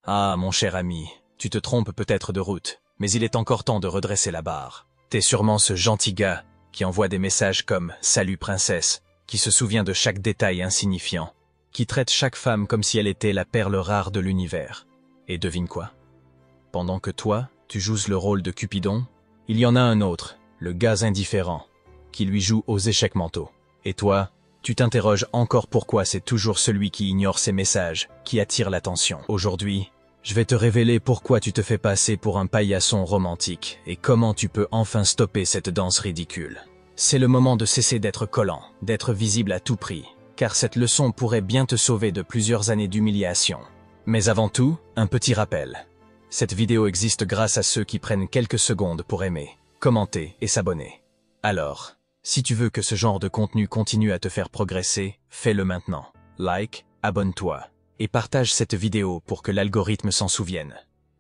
Ah, mon cher ami, tu te trompes peut-être de route, mais il est encore temps de redresser la barre. T'es sûrement ce gentil gars qui envoie des messages comme « Salut princesse », qui se souvient de chaque détail insignifiant, qui traite chaque femme comme si elle était la perle rare de l'univers. Et devine quoi? Pendant que toi, tu joues le rôle de Cupidon, il y en a un autre, le gars indifférent, qui lui joue aux échecs mentaux. Et toi, tu t'interroges encore pourquoi c'est toujours celui qui ignore ses messages qui attire l'attention. Aujourd'hui, je vais te révéler pourquoi tu te fais passer pour un paillasson romantique et comment tu peux enfin stopper cette danse ridicule. C'est le moment de cesser d'être collant, d'être visible à tout prix, car cette leçon pourrait bien te sauver de plusieurs années d'humiliation. Mais avant tout, un petit rappel. Cette vidéo existe grâce à ceux qui prennent quelques secondes pour aimer, commenter et s'abonner. Alors, si tu veux que ce genre de contenu continue à te faire progresser, fais-le maintenant. Like, abonne-toi et partage cette vidéo pour que l'algorithme s'en souvienne.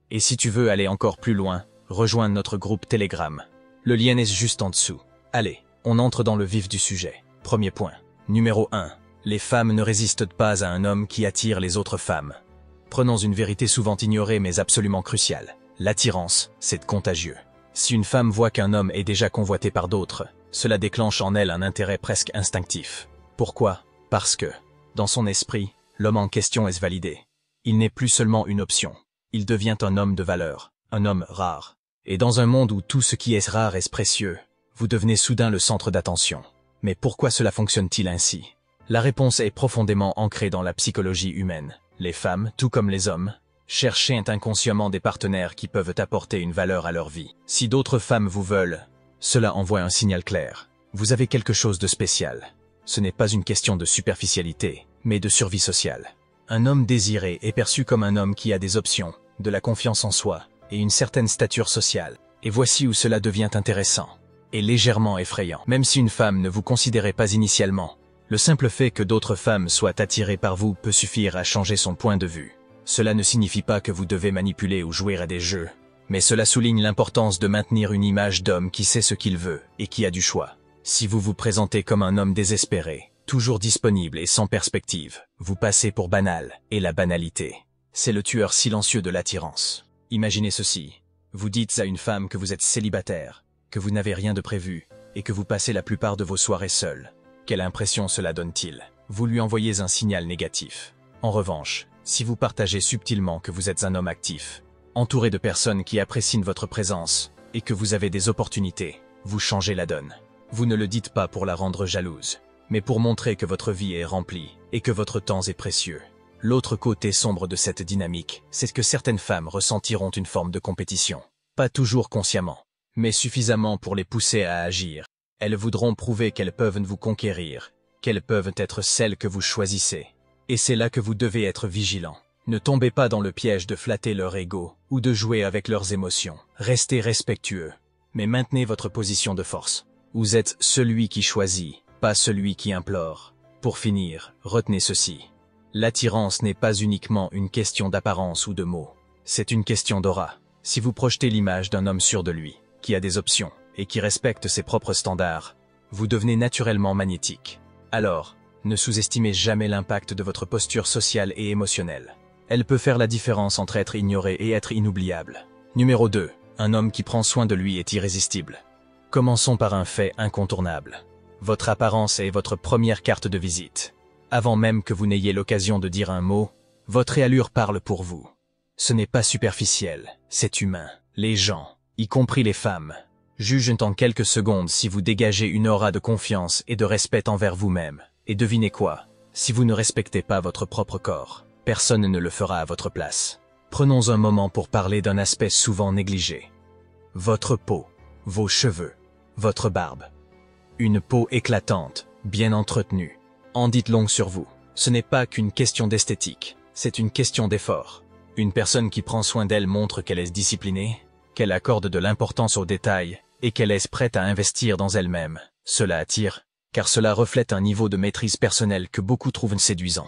Et si tu veux aller encore plus loin, rejoins notre groupe Telegram. Le lien est juste en dessous. Allez, on entre dans le vif du sujet. Premier point. Numéro 1. Les femmes ne résistent pas à un homme qui attire les autres femmes. Prenons une vérité souvent ignorée mais absolument cruciale. L'attirance, c'est contagieux. Si une femme voit qu'un homme est déjà convoité par d'autres, cela déclenche en elle un intérêt presque instinctif. Pourquoi? Parce que, dans son esprit, l'homme en question est validé. Il n'est plus seulement une option. Il devient un homme de valeur, un homme rare. Et dans un monde où tout ce qui est rare est précieux, vous devenez soudain le centre d'attention. Mais pourquoi cela fonctionne-t-il ainsi? La réponse est profondément ancrée dans la psychologie humaine. Les femmes, tout comme les hommes, cherchent inconsciemment des partenaires qui peuvent apporter une valeur à leur vie. Si d'autres femmes vous veulent, cela envoie un signal clair. Vous avez quelque chose de spécial. Ce n'est pas une question de superficialité, mais de survie sociale. Un homme désiré est perçu comme un homme qui a des options, de la confiance en soi et une certaine stature sociale. Et voici où cela devient intéressant et légèrement effrayant. Même si une femme ne vous considérait pas initialement, le simple fait que d'autres femmes soient attirées par vous peut suffire à changer son point de vue. Cela ne signifie pas que vous devez manipuler ou jouer à des jeux, mais cela souligne l'importance de maintenir une image d'homme qui sait ce qu'il veut et qui a du choix. Si vous vous présentez comme un homme désespéré, toujours disponible et sans perspective, vous passez pour banal, et la banalité, c'est le tueur silencieux de l'attirance. Imaginez ceci, vous dites à une femme que vous êtes célibataire, que vous n'avez rien de prévu, et que vous passez la plupart de vos soirées seul. Quelle impression cela donne-t-il? Vous lui envoyez un signal négatif. En revanche, si vous partagez subtilement que vous êtes un homme actif, entouré de personnes qui apprécient votre présence, et que vous avez des opportunités, vous changez la donne. Vous ne le dites pas pour la rendre jalouse, mais pour montrer que votre vie est remplie, et que votre temps est précieux. L'autre côté sombre de cette dynamique, c'est que certaines femmes ressentiront une forme de compétition. Pas toujours consciemment, mais suffisamment pour les pousser à agir. Elles voudront prouver qu'elles peuvent vous conquérir, qu'elles peuvent être celles que vous choisissez. Et c'est là que vous devez être vigilant. Ne tombez pas dans le piège de flatter leur ego ou de jouer avec leurs émotions. Restez respectueux, mais maintenez votre position de force. Vous êtes celui qui choisit, pas celui qui implore. Pour finir, retenez ceci. L'attirance n'est pas uniquement une question d'apparence ou de mots. C'est une question d'aura. Si vous projetez l'image d'un homme sûr de lui, qui a des options, et qui respecte ses propres standards, vous devenez naturellement magnétique. Alors, ne sous-estimez jamais l'impact de votre posture sociale et émotionnelle. Elle peut faire la différence entre être ignoré et être inoubliable. Numéro 2. Un homme qui prend soin de lui est irrésistible. Commençons par un fait incontournable. Votre apparence est votre première carte de visite. Avant même que vous n'ayez l'occasion de dire un mot, votre allure parle pour vous. Ce n'est pas superficiel, c'est humain. Les gens, y compris les femmes, jugent en quelques secondes si vous dégagez une aura de confiance et de respect envers vous-même. Et devinez quoi? Si vous ne respectez pas votre propre corps, personne ne le fera à votre place. Prenons un moment pour parler d'un aspect souvent négligé. Votre peau, vos cheveux, votre barbe. Une peau éclatante, bien entretenue, en dites long sur vous. Ce n'est pas qu'une question d'esthétique, c'est une question d'effort. Une personne qui prend soin d'elle montre qu'elle est disciplinée, qu'elle accorde de l'importance aux détails et qu'elle est prête à investir dans elle-même. Cela attire, car cela reflète un niveau de maîtrise personnelle que beaucoup trouvent séduisant.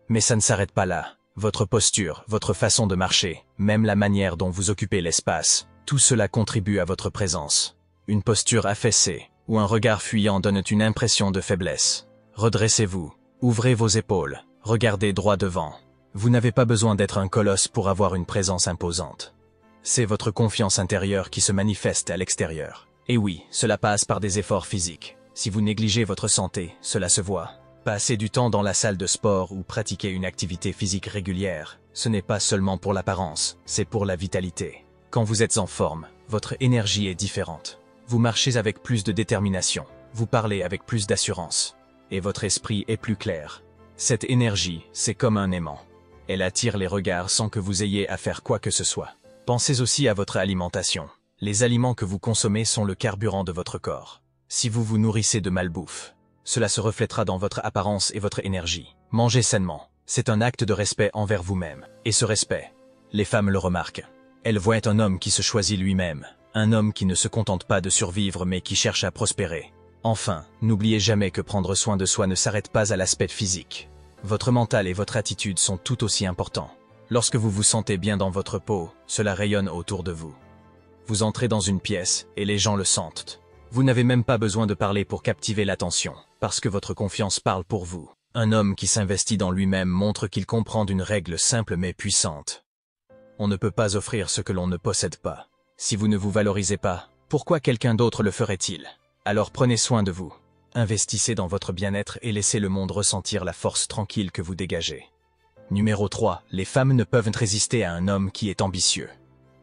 Mais ça ne s'arrête pas là. Votre posture, votre façon de marcher, même la manière dont vous occupez l'espace, tout cela contribue à votre présence. Une posture affaissée ou un regard fuyant donne une impression de faiblesse. Redressez-vous, ouvrez vos épaules, regardez droit devant. Vous n'avez pas besoin d'être un colosse pour avoir une présence imposante. C'est votre confiance intérieure qui se manifeste à l'extérieur. Et oui, cela passe par des efforts physiques. Si vous négligez votre santé, cela se voit. Passer du temps dans la salle de sport ou pratiquer une activité physique régulière, ce n'est pas seulement pour l'apparence, c'est pour la vitalité. Quand vous êtes en forme, votre énergie est différente. Vous marchez avec plus de détermination, vous parlez avec plus d'assurance, et votre esprit est plus clair. Cette énergie, c'est comme un aimant. Elle attire les regards sans que vous ayez à faire quoi que ce soit. Pensez aussi à votre alimentation. Les aliments que vous consommez sont le carburant de votre corps. Si vous vous nourrissez de malbouffe, cela se reflètera dans votre apparence et votre énergie. Mangez sainement. C'est un acte de respect envers vous-même. Et ce respect, les femmes le remarquent. Elles voient un homme qui se choisit lui-même. Un homme qui ne se contente pas de survivre mais qui cherche à prospérer. Enfin, n'oubliez jamais que prendre soin de soi ne s'arrête pas à l'aspect physique. Votre mental et votre attitude sont tout aussi importants. Lorsque vous vous sentez bien dans votre peau, cela rayonne autour de vous. Vous entrez dans une pièce et les gens le sentent. Vous n'avez même pas besoin de parler pour captiver l'attention, parce que votre confiance parle pour vous. Un homme qui s'investit dans lui-même montre qu'il comprend d'une règle simple mais puissante. On ne peut pas offrir ce que l'on ne possède pas. Si vous ne vous valorisez pas, pourquoi quelqu'un d'autre le ferait-il? Alors prenez soin de vous. Investissez dans votre bien-être et laissez le monde ressentir la force tranquille que vous dégagez. Numéro 3. Les femmes ne peuvent résister à un homme qui est ambitieux.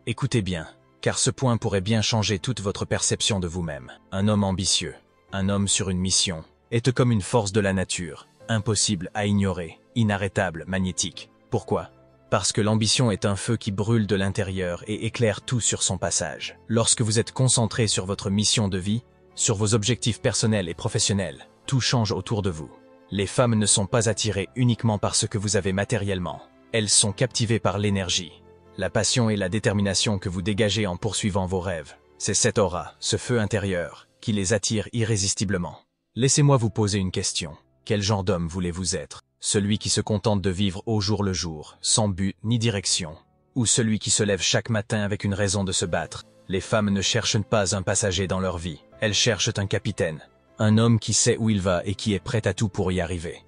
Écoutez bien, car ce point pourrait bien changer toute votre perception de vous-même. Un homme ambitieux, un homme sur une mission, est comme une force de la nature, impossible à ignorer, inarrêtable, magnétique. Pourquoi? Parce que l'ambition est un feu qui brûle de l'intérieur et éclaire tout sur son passage. Lorsque vous êtes concentré sur votre mission de vie, sur vos objectifs personnels et professionnels, tout change autour de vous. Les femmes ne sont pas attirées uniquement par ce que vous avez matériellement. Elles sont captivées par l'énergie, la passion et la détermination que vous dégagez en poursuivant vos rêves. C'est cette aura, ce feu intérieur, qui les attire irrésistiblement. Laissez-moi vous poser une question. Quel genre d'homme voulez-vous être? Celui qui se contente de vivre au jour le jour, sans but ni direction? Ou celui qui se lève chaque matin avec une raison de se battre? Les femmes ne cherchent pas un passager dans leur vie, elles cherchent un capitaine. Un homme qui sait où il va et qui est prêt à tout pour y arriver.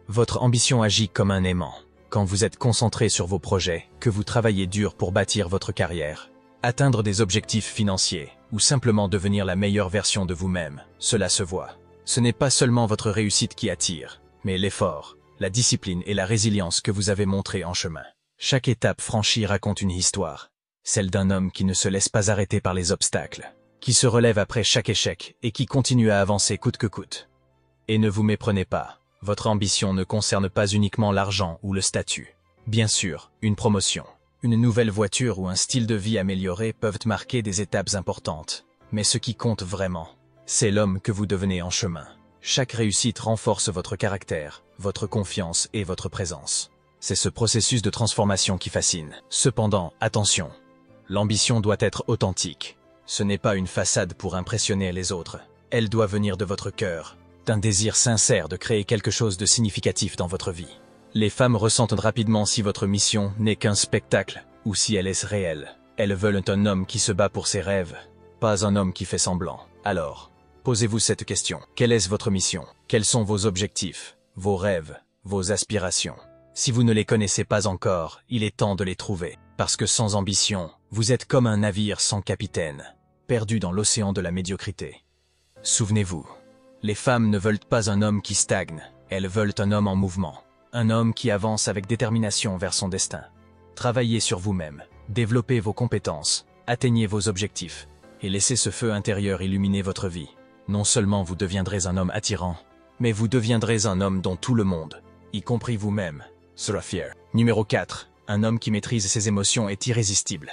Votre ambition agit comme un aimant. Quand vous êtes concentré sur vos projets, que vous travaillez dur pour bâtir votre carrière, atteindre des objectifs financiers, ou simplement devenir la meilleure version de vous-même, cela se voit. Ce n'est pas seulement votre réussite qui attire, mais l'effort, la discipline et la résilience que vous avez montré en chemin. Chaque étape franchie raconte une histoire, celle d'un homme qui ne se laisse pas arrêter par les obstacles, qui se relève après chaque échec et qui continue à avancer coûte que coûte. Et ne vous méprenez pas, votre ambition ne concerne pas uniquement l'argent ou le statut. Bien sûr, une promotion, une nouvelle voiture ou un style de vie amélioré peuvent marquer des étapes importantes. Mais ce qui compte vraiment, c'est l'homme que vous devenez en chemin. Chaque réussite renforce votre caractère, votre confiance et votre présence. C'est ce processus de transformation qui fascine. Cependant, attention, l'ambition doit être authentique. Ce n'est pas une façade pour impressionner les autres. Elle doit venir de votre cœur, d'un désir sincère de créer quelque chose de significatif dans votre vie. Les femmes ressentent rapidement si votre mission n'est qu'un spectacle ou si elle est réelle. Elles veulent un homme qui se bat pour ses rêves, pas un homme qui fait semblant. Alors, posez-vous cette question. Quelle est votre mission? Quels sont vos objectifs, vos rêves, vos aspirations? Si vous ne les connaissez pas encore, il est temps de les trouver. Parce que sans ambition, vous êtes comme un navire sans capitaine, perdu dans l'océan de la médiocrité. Souvenez-vous, les femmes ne veulent pas un homme qui stagne, elles veulent un homme en mouvement, un homme qui avance avec détermination vers son destin. Travaillez sur vous-même, développez vos compétences, atteignez vos objectifs, et laissez ce feu intérieur illuminer votre vie. Non seulement vous deviendrez un homme attirant, mais vous deviendrez un homme dont tout le monde, y compris vous-même, sera fier. Numéro 4. Un homme qui maîtrise ses émotions est irrésistible.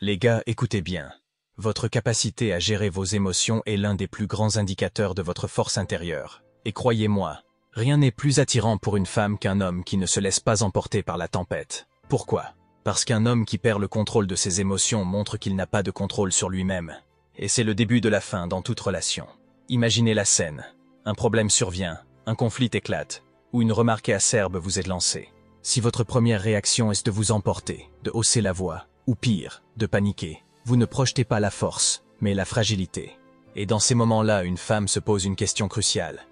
Les gars, écoutez bien. Votre capacité à gérer vos émotions est l'un des plus grands indicateurs de votre force intérieure. Et croyez-moi, rien n'est plus attirant pour une femme qu'un homme qui ne se laisse pas emporter par la tempête. Pourquoi? Parce qu'un homme qui perd le contrôle de ses émotions montre qu'il n'a pas de contrôle sur lui-même. Et c'est le début de la fin dans toute relation. Imaginez la scène. Un problème survient, un conflit éclate, ou une remarque acerbe vous est lancée. Si votre première réaction est de vous emporter, de hausser la voix, ou pire, de paniquer, vous ne projetez pas la force, mais la fragilité. Et dans ces moments-là, une femme se pose une question cruciale.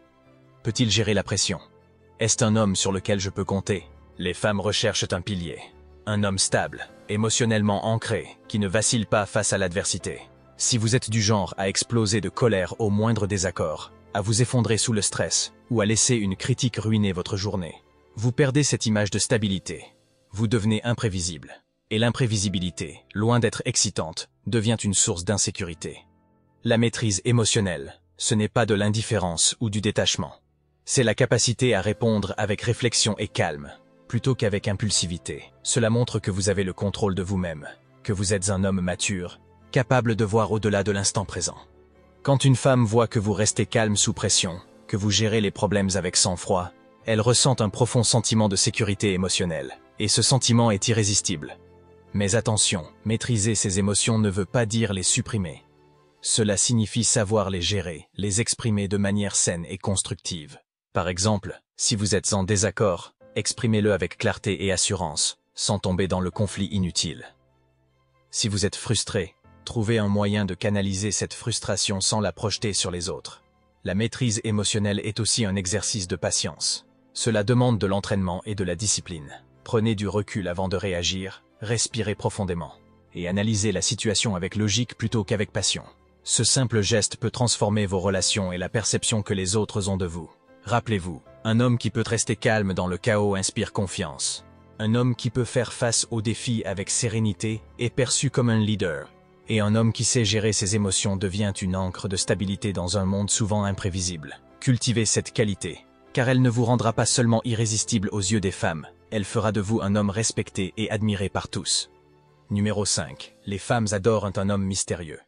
Peut-il gérer la pression? Est-ce un homme sur lequel je peux compter? Les femmes recherchent un pilier. Un homme stable, émotionnellement ancré, qui ne vacille pas face à l'adversité. Si vous êtes du genre à exploser de colère au moindre désaccord, à vous effondrer sous le stress, ou à laisser une critique ruiner votre journée, vous perdez cette image de stabilité. Vous devenez imprévisible. Et l'imprévisibilité, loin d'être excitante, devient une source d'insécurité. La maîtrise émotionnelle, ce n'est pas de l'indifférence ou du détachement. C'est la capacité à répondre avec réflexion et calme, plutôt qu'avec impulsivité. Cela montre que vous avez le contrôle de vous-même, que vous êtes un homme mature, capable de voir au-delà de l'instant présent. Quand une femme voit que vous restez calme sous pression, que vous gérez les problèmes avec sang-froid, elle ressent un profond sentiment de sécurité émotionnelle, et ce sentiment est irrésistible. Mais attention, maîtriser ces émotions ne veut pas dire les supprimer. Cela signifie savoir les gérer, les exprimer de manière saine et constructive. Par exemple, si vous êtes en désaccord, exprimez-le avec clarté et assurance, sans tomber dans le conflit inutile. Si vous êtes frustré, trouvez un moyen de canaliser cette frustration sans la projeter sur les autres. La maîtrise émotionnelle est aussi un exercice de patience. Cela demande de l'entraînement et de la discipline. Prenez du recul avant de réagir, respirez profondément, et analysez la situation avec logique plutôt qu'avec passion. Ce simple geste peut transformer vos relations et la perception que les autres ont de vous. Rappelez-vous, un homme qui peut rester calme dans le chaos inspire confiance. Un homme qui peut faire face aux défis avec sérénité est perçu comme un leader. Et un homme qui sait gérer ses émotions devient une ancre de stabilité dans un monde souvent imprévisible. Cultivez cette qualité, car elle ne vous rendra pas seulement irrésistible aux yeux des femmes, elle fera de vous un homme respecté et admiré par tous. Numéro 5. Les femmes adorent un homme mystérieux.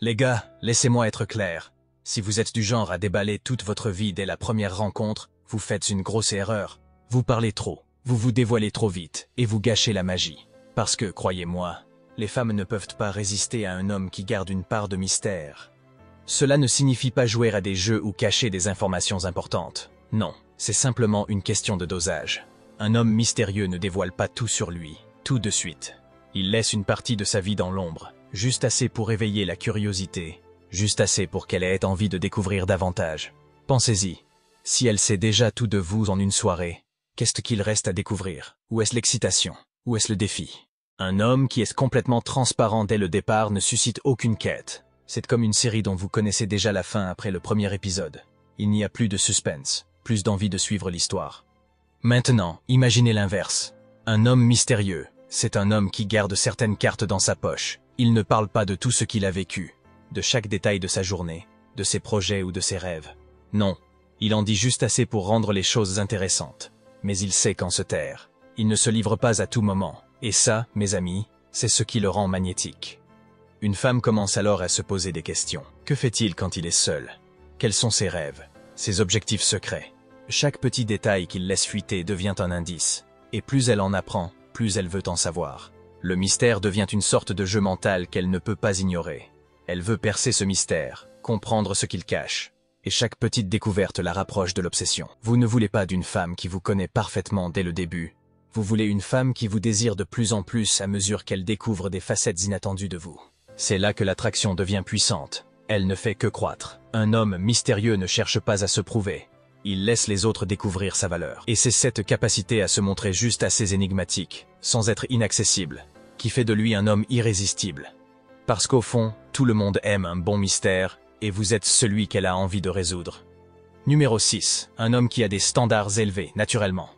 Les gars, laissez-moi être clair. Si vous êtes du genre à déballer toute votre vie dès la première rencontre, vous faites une grosse erreur. Vous parlez trop, vous vous dévoilez trop vite, et vous gâchez la magie. Parce que, croyez-moi, les femmes ne peuvent pas résister à un homme qui garde une part de mystère. Cela ne signifie pas jouer à des jeux ou cacher des informations importantes. Non, c'est simplement une question de dosage. Un homme mystérieux ne dévoile pas tout sur lui, tout de suite. Il laisse une partie de sa vie dans l'ombre, juste assez pour éveiller la curiosité, juste assez pour qu'elle ait envie de découvrir davantage. Pensez-y, si elle sait déjà tout de vous en une soirée, qu'est-ce qu'il reste à découvrir? Où est-ce l'excitation? Où est-ce le défi? Un homme qui est complètement transparent dès le départ ne suscite aucune quête. C'est comme une série dont vous connaissez déjà la fin après le premier épisode. Il n'y a plus de suspense, plus d'envie de suivre l'histoire. Maintenant, imaginez l'inverse. Un homme mystérieux, c'est un homme qui garde certaines cartes dans sa poche. Il ne parle pas de tout ce qu'il a vécu, de chaque détail de sa journée, de ses projets ou de ses rêves. Non, il en dit juste assez pour rendre les choses intéressantes. Mais il sait quand se taire. Il ne se livre pas à tout moment. Et ça, mes amis, c'est ce qui le rend magnétique. Une femme commence alors à se poser des questions. Que fait-il quand il est seul? Quels sont ses rêves? Ses objectifs secrets? Chaque petit détail qu'il laisse fuiter devient un indice. Et plus elle en apprend, plus elle veut en savoir. Le mystère devient une sorte de jeu mental qu'elle ne peut pas ignorer. Elle veut percer ce mystère, comprendre ce qu'il cache. Et chaque petite découverte la rapproche de l'obsession. Vous ne voulez pas d'une femme qui vous connaît parfaitement dès le début. Vous voulez une femme qui vous désire de plus en plus à mesure qu'elle découvre des facettes inattendues de vous. C'est là que l'attraction devient puissante. Elle ne fait que croître. Un homme mystérieux ne cherche pas à se prouver. Il laisse les autres découvrir sa valeur. Et c'est cette capacité à se montrer juste assez énigmatique, sans être inaccessible, qui fait de lui un homme irrésistible. Parce qu'au fond, tout le monde aime un bon mystère, et vous êtes celui qu'elle a envie de résoudre. Numéro 6. Un homme qui a des standards élevés, naturellement.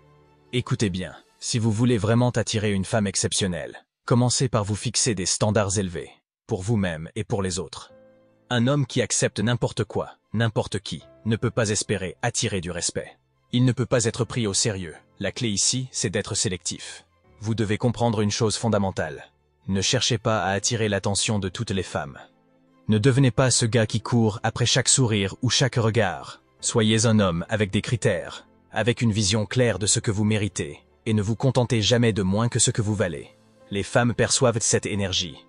Écoutez bien. Si vous voulez vraiment attirer une femme exceptionnelle, commencez par vous fixer des standards élevés, pour vous-même et pour les autres. Un homme qui accepte n'importe quoi, n'importe qui, ne peut pas espérer attirer du respect. Il ne peut pas être pris au sérieux. La clé ici, c'est d'être sélectif. Vous devez comprendre une chose fondamentale. Ne cherchez pas à attirer l'attention de toutes les femmes. Ne devenez pas ce gars qui court après chaque sourire ou chaque regard. Soyez un homme avec des critères, avec une vision claire de ce que vous méritez. Et ne vous contentez jamais de moins que ce que vous valez. Les femmes perçoivent cette énergie.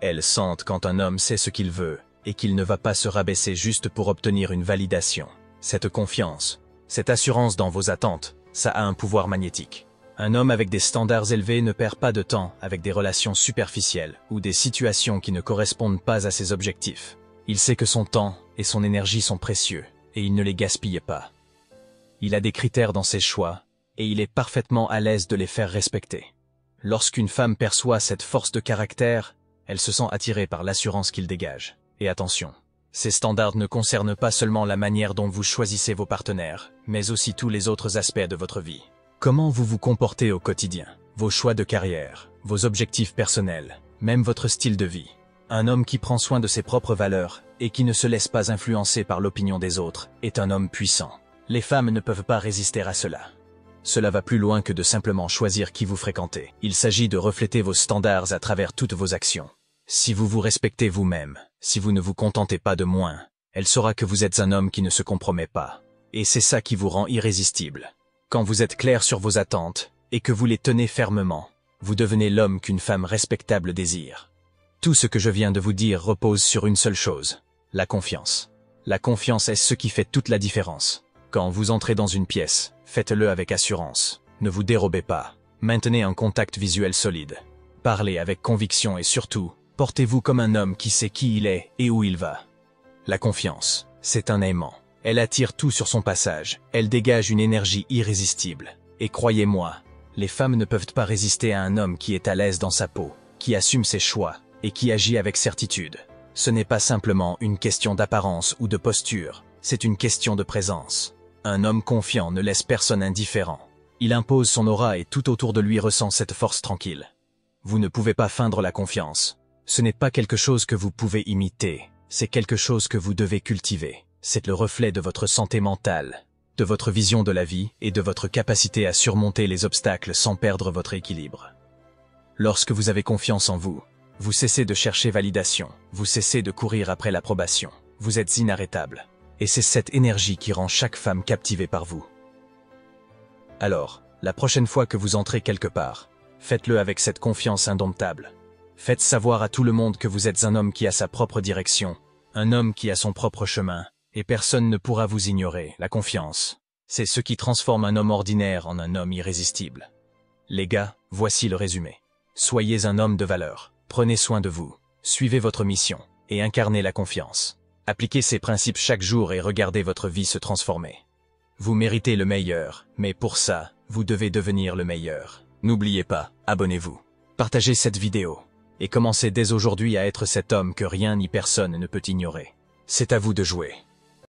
Elles sentent quand un homme sait ce qu'il veut et qu'il ne va pas se rabaisser juste pour obtenir une validation. Cette confiance, cette assurance dans vos attentes, ça a un pouvoir magnétique. Un homme avec des standards élevés ne perd pas de temps avec des relations superficielles ou des situations qui ne correspondent pas à ses objectifs. Il sait que son temps et son énergie sont précieux et il ne les gaspille pas. Il a des critères dans ses choix et il est parfaitement à l'aise de les faire respecter. Lorsqu'une femme perçoit cette force de caractère, elle se sent attirée par l'assurance qu'il dégage. Et attention, ces standards ne concernent pas seulement la manière dont vous choisissez vos partenaires, mais aussi tous les autres aspects de votre vie. Comment vous vous comportez au quotidien, vos choix de carrière, vos objectifs personnels, même votre style de vie. Un homme qui prend soin de ses propres valeurs et qui ne se laisse pas influencer par l'opinion des autres est un homme puissant. Les femmes ne peuvent pas résister à cela. Cela va plus loin que de simplement choisir qui vous fréquentez. Il s'agit de refléter vos standards à travers toutes vos actions. Si vous vous respectez vous-même, si vous ne vous contentez pas de moins, elle saura que vous êtes un homme qui ne se compromet pas. Et c'est ça qui vous rend irrésistible. Quand vous êtes clair sur vos attentes et que vous les tenez fermement, vous devenez l'homme qu'une femme respectable désire. Tout ce que je viens de vous dire repose sur une seule chose, la confiance. La confiance est ce qui fait toute la différence. Quand vous entrez dans une pièce, faites-le avec assurance. Ne vous dérobez pas. Maintenez un contact visuel solide. Parlez avec conviction et surtout, portez-vous comme un homme qui sait qui il est et où il va. La confiance, c'est un aimant. Elle attire tout sur son passage. Elle dégage une énergie irrésistible. Et croyez-moi, les femmes ne peuvent pas résister à un homme qui est à l'aise dans sa peau, qui assume ses choix et qui agit avec certitude. Ce n'est pas simplement une question d'apparence ou de posture, c'est une question de présence. Un homme confiant ne laisse personne indifférent. Il impose son aura et tout autour de lui ressent cette force tranquille. Vous ne pouvez pas feindre la confiance. Ce n'est pas quelque chose que vous pouvez imiter, c'est quelque chose que vous devez cultiver. C'est le reflet de votre santé mentale, de votre vision de la vie et de votre capacité à surmonter les obstacles sans perdre votre équilibre. Lorsque vous avez confiance en vous, vous cessez de chercher validation, vous cessez de courir après l'approbation. Vous êtes inarrêtable. Et c'est cette énergie qui rend chaque femme captivée par vous. Alors, la prochaine fois que vous entrez quelque part, faites-le avec cette confiance indomptable. Faites savoir à tout le monde que vous êtes un homme qui a sa propre direction, un homme qui a son propre chemin, et personne ne pourra vous ignorer. La confiance, c'est ce qui transforme un homme ordinaire en un homme irrésistible. Les gars, voici le résumé. Soyez un homme de valeur, prenez soin de vous, suivez votre mission, et incarnez la confiance. Appliquez ces principes chaque jour et regardez votre vie se transformer. Vous méritez le meilleur, mais pour ça, vous devez devenir le meilleur. N'oubliez pas, abonnez-vous, partagez cette vidéo, et commencez dès aujourd'hui à être cet homme que rien ni personne ne peut ignorer. C'est à vous de jouer.